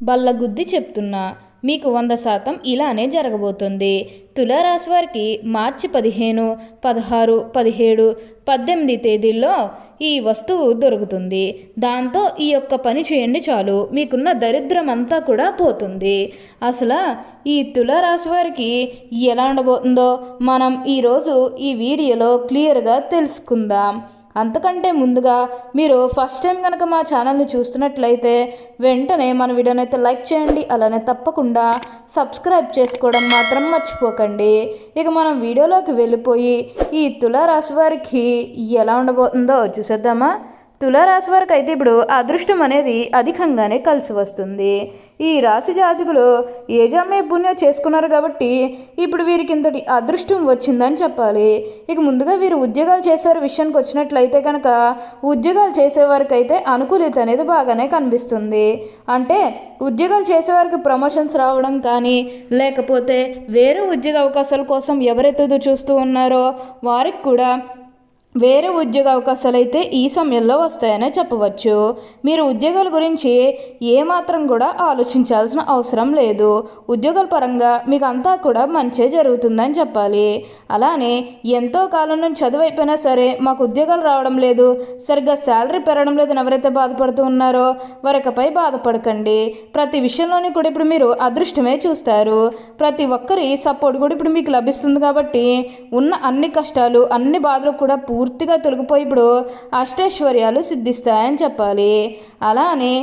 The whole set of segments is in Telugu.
బల్లగుద్ది చెప్తున్నా, మీకు 100% ఇలానే జరగబోతుంది. తులారాశి వారికి మార్చి 15, 16, 17, 18 తేదీల్లో ఈ వస్తువు దొరుకుతుంది. దాంతో ఈ యొక్క పని చేయండి చాలు, మీకున్న దరిద్రం అంతా కూడా పోతుంది. అసలు ఈ తులారాశి వారికి ఎలా ఉండబోతుందో మనం ఈరోజు ఈ వీడియోలో క్లియర్గా తెలుసుకుందాం. అంతకంటే ముందుగా మీరు ఫస్ట్ టైం కనుక మా ఛానల్ని చూస్తున్నట్లయితే వెంటనే మన వీడియోని అయితే లైక్ చేయండి, అలానే తప్పకుండా సబ్స్క్రైబ్ చేసుకోవడం మాత్రం మర్చిపోకండి. ఇక మనం వీడియోలోకి వెళ్ళిపోయి ఈ తులారాశి వారికి ఎలా ఉండబోతుందో చూసేద్దామా. తులారాశి వారికి అయితే ఇప్పుడు అదృష్టం అనేది అధికంగానే కలిసి వస్తుంది. ఈ రాశి జాతకులు ఏ జన్మే పుణ్యం చేసుకున్నారు కాబట్టి ఇప్పుడు వీరికి ఇంతటి అదృష్టం వచ్చిందని చెప్పాలి. ఇక ముందుగా వీరు ఉద్యోగాలు చేసే విషయానికి వచ్చినట్లయితే కనుక ఉద్యోగాలు చేసేవారికి అయితే అనుకూలత అనేది బాగానే కనిపిస్తుంది. అంటే ఉద్యోగాలు చేసేవారికి ప్రమోషన్స్ రావడం కానీ, లేకపోతే వేరే ఉద్యోగ అవకాశాల కోసం ఎవరైతే చూస్తూ ఉన్నారో వారికి కూడా వేరే ఉద్యోగ అవకాశాలు అయితే ఈ సమయంలో వస్తాయనే చెప్పవచ్చు. మీరు ఉద్యోగాల గురించి ఏమాత్రం కూడా ఆలోచించాల్సిన అవసరం లేదు. ఉద్యోగాల పరంగా మీకు అంతా కూడా మంచే జరుగుతుందని చెప్పాలి. అలానే ఎంతో కాలం నుంచి చదువు అయిపోయినా సరే మాకు ఉద్యోగాలు రావడం లేదు, సరిగ్గా శాలరీ పెరగడం లేదని ఎవరైతే బాధపడుతూ ఉన్నారో వారికపై బాధపడకండి. ప్రతి విషయంలోని కూడా ఇప్పుడు మీరు అదృష్టమే చూస్తారు. ప్రతి ఒక్కరి సపోర్ట్ కూడా ఇప్పుడు మీకు లభిస్తుంది కాబట్టి ఉన్న అన్ని కష్టాలు అన్ని బాధలు కూడా పూర్తిగా తొలగిపోయి ఇప్పుడు అష్టైశ్వర్యాలు సిద్ధిస్తాయని చెప్పాలి. అలానే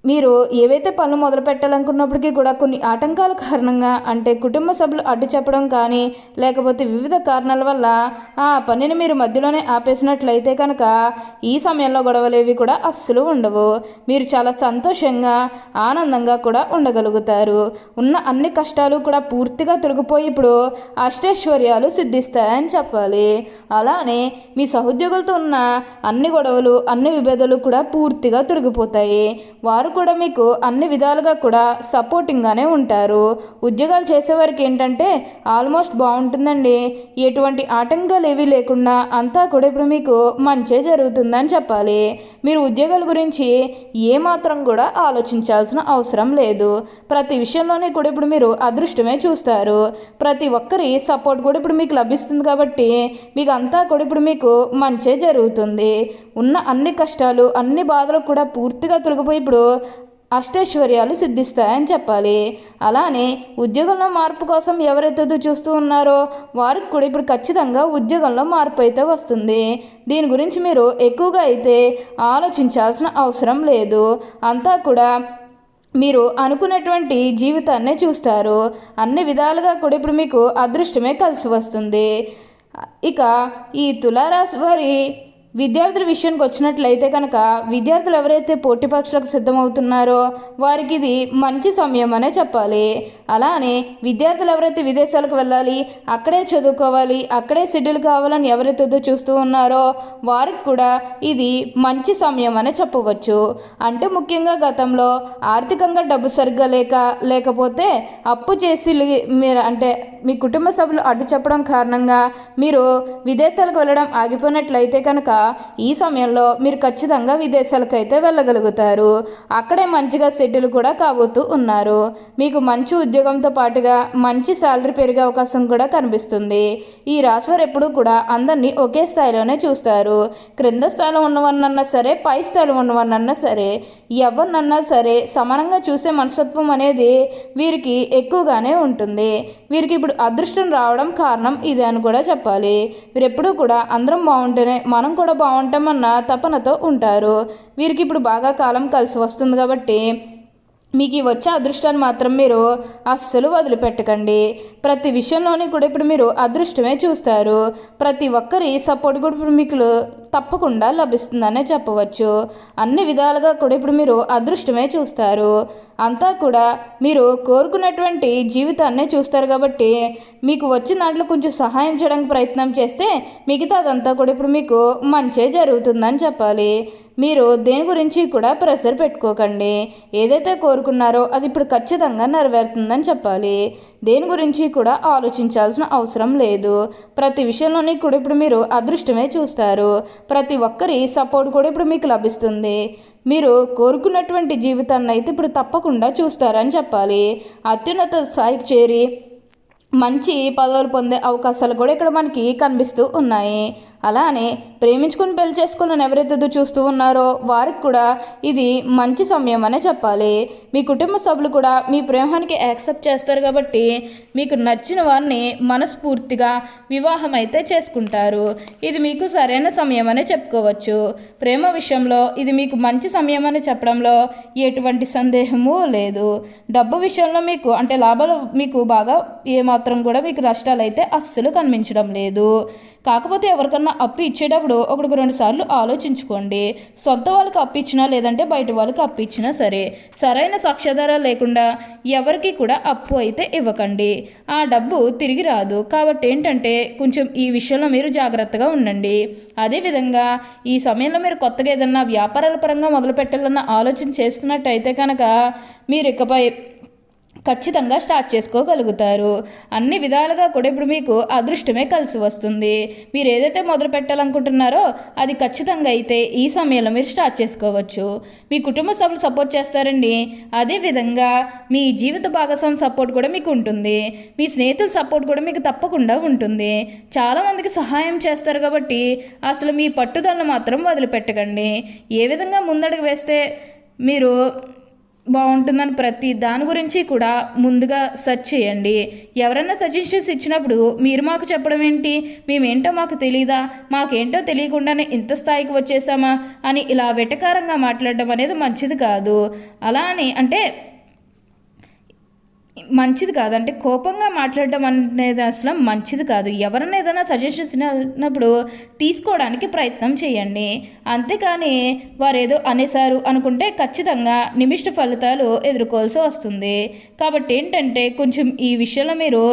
మీరు ఏవైతే పనులు మొదలు పెట్టాలనుకున్నప్పటికీ కూడా కొన్ని ఆటంకాల కారణంగా, అంటే కుటుంబ సభ్యులు అడ్డు చెప్పడం కానీ, లేకపోతే వివిధ కారణాల వల్ల ఆ పనిని మీరు మధ్యలోనే ఆపేసినట్లయితే కనుక ఈ సమయంలో గొడవలేవి కూడా అస్సలు ఉండవు. మీరు చాలా సంతోషంగా ఆనందంగా కూడా ఉండగలుగుతారు. ఉన్న అన్ని కష్టాలు కూడా పూర్తిగా తొలగిపోయి ఇప్పుడు అష్టైశ్వర్యాలు సిద్ధిస్తాయని చెప్పాలి. అలానే మీ సహోద్యోగులతో ఉన్న అన్ని గొడవలు అన్ని విభేదాలు కూడా పూర్తిగా తొలగిపోతాయి. వారు కూడా మీకు అన్ని విధాలుగా కూడా సపోర్టింగ్గానే ఉంటారు. ఉద్యోగాలు చేసేవారికి ఏంటంటే ఆల్మోస్ట్ బాగుంటుందండి. ఎటువంటి ఆటంకాలు ఏవీ లేకుండా అంతా కూడా ఇప్పుడు మీకు మంచే జరుగుతుందని చెప్పాలి. మీరు ఉద్యోగాల గురించి ఏమాత్రం కూడా ఆలోచించాల్సిన అవసరం లేదు. ప్రతి విషయంలోనే కూడా ఇప్పుడు మీరు అదృష్టమే చూస్తారు. ప్రతి ఒక్కరి సపోర్ట్ కూడా ఇప్పుడు మీకు లభిస్తుంది కాబట్టి మీకు అంతా కూడా ఇప్పుడు మీకు మంచే జరుగుతుంది. ఉన్న అన్ని కష్టాలు అన్ని బాధలు కూడా పూర్తిగా తొలగిపోయి ఇప్పుడు అష్టైశ్వర్యాలు సిద్ధిస్తాయని చెప్పాలి. అలానే ఉద్యోగంలో మార్పు కోసం ఎవరైతే చూస్తూ ఉన్నారో వారికి కూడా ఇప్పుడు ఖచ్చితంగా ఉద్యోగంలో మార్పు అయితే వస్తుంది. దీని గురించి మీరు ఎక్కువగా అయితే ఆలోచించాల్సిన అవసరం లేదు. అంతా కూడా మీరు అనుకున్నటువంటి జీవితాన్నే చూస్తారు. అన్ని విధాలుగా కూడా ఇప్పుడు మీకు అదృష్టమే కలిసి వస్తుంది. ఇక ఈ తులారాశి వారి విద్యార్థుల విషయానికి వచ్చినట్లయితే కనుక విద్యార్థులు ఎవరైతే పోటీ పరీక్షలకు సిద్ధమవుతున్నారో వారికి ఇది మంచి సమయం అనే చెప్పాలి. అలానే విద్యార్థులు ఎవరైతే విదేశాలకు వెళ్ళాలి, అక్కడే చదువుకోవాలి, అక్కడే సెటిల్ కావాలని ఎవరైతే చూస్తూ ఉన్నారో వారికి కూడా ఇది మంచి సమయం అనే చెప్పవచ్చు. అంటే ముఖ్యంగా గతంలో ఆర్థికంగా డబ్బు సరిగ్గా లేకపోతే అప్పు చేసి మీరు అంటే మీ కుటుంబ సభ్యులు అడ్డు చెప్పడం కారణంగా మీరు విదేశాలకు వెళ్ళడం ఆగిపోయినట్లయితే కనుక ఈ సమయంలో మీరు ఖచ్చితంగా విదేశాలకైతే వెళ్ళగలుగుతారు. అక్కడే మంచిగా సెటిల్ కూడా కాబోతూ ఉన్నారు. మీకు మంచి ఉద్యోగంతో పాటుగా మంచి శాలరీ పెరిగే అవకాశం కూడా కనిపిస్తుంది. ఈ రాశివారు ఎప్పుడూ కూడా అందరినీ ఒకే స్థాయిలోనే చూస్తారు. క్రింద స్థాయిలో ఉన్నవన్నన్నా సరే, పై స్థాయిలో ఉన్నవన్నన్నా సరే, ఎవరినన్నా సరే సమానంగా చూసే మనస్తత్వం అనేది వీరికి ఎక్కువగానే ఉంటుంది. వీరికి ఇప్పుడు అదృష్టం రావడం కారణం ఇదే అని కూడా చెప్పాలి. వీరెప్పుడూ కూడా అందరం బాగుంటేనే మనం కూడా బాగుంటామన్న తపనతో ఉంటారు. వీరికి ఇప్పుడు బాగా కాలం కలిసి వస్తుంది కాబట్టి మీకు వచ్చే అదృష్టాన్ని మాత్రం మీరు అస్సలు వదిలిపెట్టకండి. ప్రతి విషయంలోని కూడా ఇప్పుడు మీరు అదృష్టమే చూస్తారు. ప్రతి ఒక్కరి సపోర్ట్ కూడా ఇప్పుడు మీకు తప్పకుండా లభిస్తుందనే చెప్పవచ్చు. అన్ని విధాలుగా కూడా ఇప్పుడు మీరు అదృష్టమే చూస్తారు. అంతా కూడా మీరు కోరుకున్నటువంటి జీవితాన్నే చూస్తారు కాబట్టి మీకు వచ్చిన దాంట్లో కొంచెం సహాయం చేయడానికి ప్రయత్నం చేస్తే మిగతా అదంతా కూడా ఇప్పుడు మీకు మంచే జరుగుతుందని చెప్పాలి. మీరు దేని గురించి కూడా ప్రెషర్ పెట్టుకోకండి. ఏదైతే కోరుకున్నారో అది ఇప్పుడు ఖచ్చితంగా నెరవేరుతుందని చెప్పాలి. దేని గురించి కూడా ఆలోచించాల్సిన అవసరం లేదు. ప్రతి విషయంలోని కూడా ఇప్పుడు మీరు అదృష్టమే చూస్తారు. ప్రతి ఒక్కరి సపోర్ట్ కూడా ఇప్పుడు మీకు లభిస్తుంది. మీరు కోరుకున్నటువంటి జీవితాన్ని అయితే ఇప్పుడు తప్పకుండా చూస్తారని చెప్పాలి. అత్యున్నత స్థాయికి చేరి మంచి పదవులు పొందే అవకాశాలు కూడా ఇక్కడ మనకి కనిపిస్తూ ఉన్నాయి. అలానే ప్రేమించుకుని పెళ్లి చేసుకోవాలని ఎవరైతే చూస్తూ ఉన్నారో వారికి కూడా ఇది మంచి సమయం అనే చెప్పాలి. మీ కుటుంబ సభ్యులు కూడా మీ ప్రేమానికి యాక్సెప్ట్ చేస్తారు కాబట్టి మీకు నచ్చిన వారిని మనస్ఫూర్తిగా వివాహం అయితే చేసుకుంటారు. ఇది మీకు సరైన సమయం అనే చెప్పుకోవచ్చు. ప్రేమ విషయంలో ఇది మీకు మంచి సమయం అని చెప్పడంలో ఎటువంటి సందేహము లేదు. డబ్బు విషయంలో మీకు అంటే లాభాలు మీకు బాగా ఏమాత్రం కూడా మీకు నష్టాలు అయితే అస్సలు కనిపించడం లేదు. కాకపోతే ఎవరికన్నా అప్పు ఇచ్చేటప్పుడు ఒకటికి 2 సార్లు ఆలోచించుకోండి. సొంత వాళ్ళకి అప్పు ఇచ్చినా లేదంటే బయట వాళ్ళకి అప్పు ఇచ్చినా సరే సరైన సాక్ష్యాధారాలు లేకుండా ఎవరికి కూడా అప్పు అయితే ఇవ్వకండి. ఆ డబ్బు తిరిగి రాదు. కాబట్టి ఏంటంటే కొంచెం ఈ విషయంలో మీరు జాగ్రత్తగా ఉండండి. అదేవిధంగా ఈ సమయంలో మీరు కొత్తగా ఏదన్నా వ్యాపారాల పరంగా మొదలు పెట్టాలన్న ఆలోచన చేస్తున్నట్టయితే కనుక మీరు ఇకపై ఖచ్చితంగా స్టార్ట్ చేసుకోగలుగుతారు. అన్ని విధాలుగా కూడా ఇప్పుడు మీకు అదృష్టమే కలిసి వస్తుంది. మీరు ఏదైతే మొదలు పెట్టాలనుకుంటున్నారో అది ఖచ్చితంగా అయితే ఈ సమయంలో మీరు స్టార్ట్ చేసుకోవచ్చు. మీ కుటుంబ సభ్యులు సపోర్ట్ చేస్తారండి. అదేవిధంగా మీ జీవిత భాగస్వామి సపోర్ట్ కూడా మీకు ఉంటుంది. మీ స్నేహితుల సపోర్ట్ కూడా మీకు తప్పకుండా ఉంటుంది. చాలామందికి సహాయం చేస్తారు కాబట్టి అసలు మీ పట్టుదలను మాత్రం వదిలిపెట్టకండి. ఏ విధంగా ముందడుగు వేస్తే మీరు బాగుంటుందని ప్రతి దాని గురించి కూడా ముందుగా సెర్చ్ చేయండి. ఎవరైనా సజెషన్స్ ఇచ్చినప్పుడు మీరు మాకు చెప్పడం ఏంటి, మేమేంటో మాకు తెలీదా, మాకేంటో తెలియకుండానే ఇంత స్థాయికి వచ్చేసామా అని ఇలా వెటకారంగా మాట్లాడడం అనేది మంచిది కాదు. అలా అని అంటే మంచిది కాదు, అంటే కోపంగా మాట్లాడడం అనేది అసలు మంచిది కాదు. ఎవరైనా ఏదైనా సజెషన్స్ ఇచ్చినప్పుడు తీసుకోవడానికి ప్రయత్నం చేయండి. అంతేకాని వారు ఏదో అనేసారు అనుకుంటే ఖచ్చితంగా నిమిష్ట ఫలితాలు ఎదుర్కోవాల్సి వస్తుంది. కాబట్టి ఏంటంటే కొంచెం ఈ విషయంలో మీరు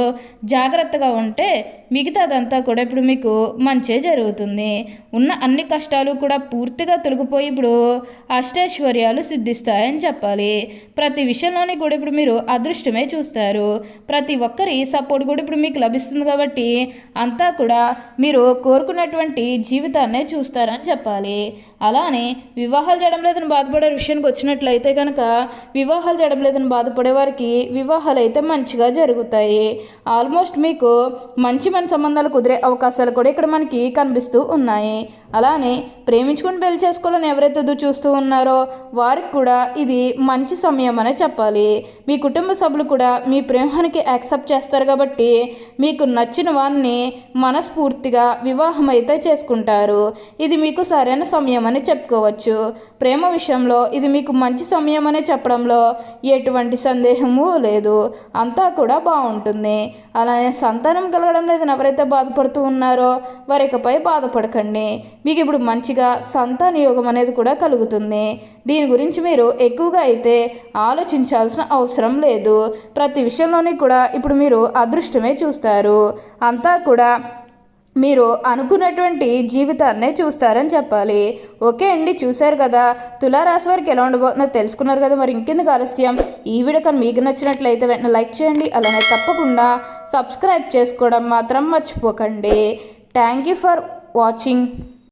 జాగ్రత్తగా ఉంటే మిగతాదంతా కూడా ఇప్పుడు మీకు మంచే జరుగుతుంది. ఉన్న అన్ని కష్టాలు కూడా పూర్తిగా తొలగిపోయి ఇప్పుడు అష్టైశ్వర్యాలు సిద్ధిస్తాయని చెప్పాలి. ప్రతి విషయంలోని కూడా ఇప్పుడు మీరు అదృష్టమే చూస్తారు. ప్రతి ఒక్కరి సపోర్ట్ కూడా ఇప్పుడు మీకు లభిస్తుంది కాబట్టి అంతా కూడా మీరు కోరుకున్నటువంటి జీవితాన్నే చూస్తారని చెప్పాలి. అలానే వివాహాలు చేయడం లేదని బాధపడే విషయానికి వచ్చినట్లయితే కనుక వివాహాలు చేయడం లేదని బాధపడే వారికి వివాహాలు అయితే మంచిగా జరుగుతాయి. ఆల్మోస్ట్ మీకు మంచి సంబంధాలు కుదిరే అవకాశాలు కూడా ఇక్కడ మనకి కనిపిస్తూ ఉన్నాయి. అలానే ప్రేమించుకుని పెళ్లి చేసుకోవాలని ఎవరైతే చూస్తూ ఉన్నారో వారికి కూడా ఇది మంచి సమయం అనే చెప్పాలి. మీ కుటుంబ సభ్యులు కూడా మీ ప్రేమానికి యాక్సెప్ట్ చేస్తారు కాబట్టి మీకు నచ్చిన వారిని మనస్ఫూర్తిగా వివాహం అయితే చేసుకుంటారు. ఇది మీకు సరైన సమయం అని చెప్పుకోవచ్చు. ప్రేమ విషయంలో ఇది మీకు మంచి సమయం అనే చెప్పడంలో ఎటువంటి సందేహము లేదు. అంతా కూడా బాగుంటుంది. అలానే సంతానం కలగడం లేదని ఎవరైతే బాధపడుతూ ఉన్నారో వారికపై బాధపడకండి. మీకు ఇప్పుడు మంచిగా సంతాన యోగం అనేది కూడా కలుగుతుంది. దీని గురించి మీరు ఎక్కువగా అయితే ఆలోచించాల్సిన అవసరం లేదు. ప్రతి విషయంలోని కూడా ఇప్పుడు మీరు అదృష్టమే చూస్తారు. అంతా కూడా మీరు అనుకున్నటువంటి జీవితాన్నే చూస్తారని చెప్పాలి. ఓకే అండి, చూశారు కదా తులారాశి వారికి ఎలా ఉండబోతుందో తెలుసుకున్నారు కదా. మరి ఇంకెందుకు ఆలస్యం, ఈ వీడియో కానీ మీకు నచ్చినట్లయితే వెంటనే లైక్ చేయండి. అలానే తప్పకుండా సబ్స్క్రైబ్ చేసుకోవడం మాత్రం మర్చిపోకండి. Thank you for watching.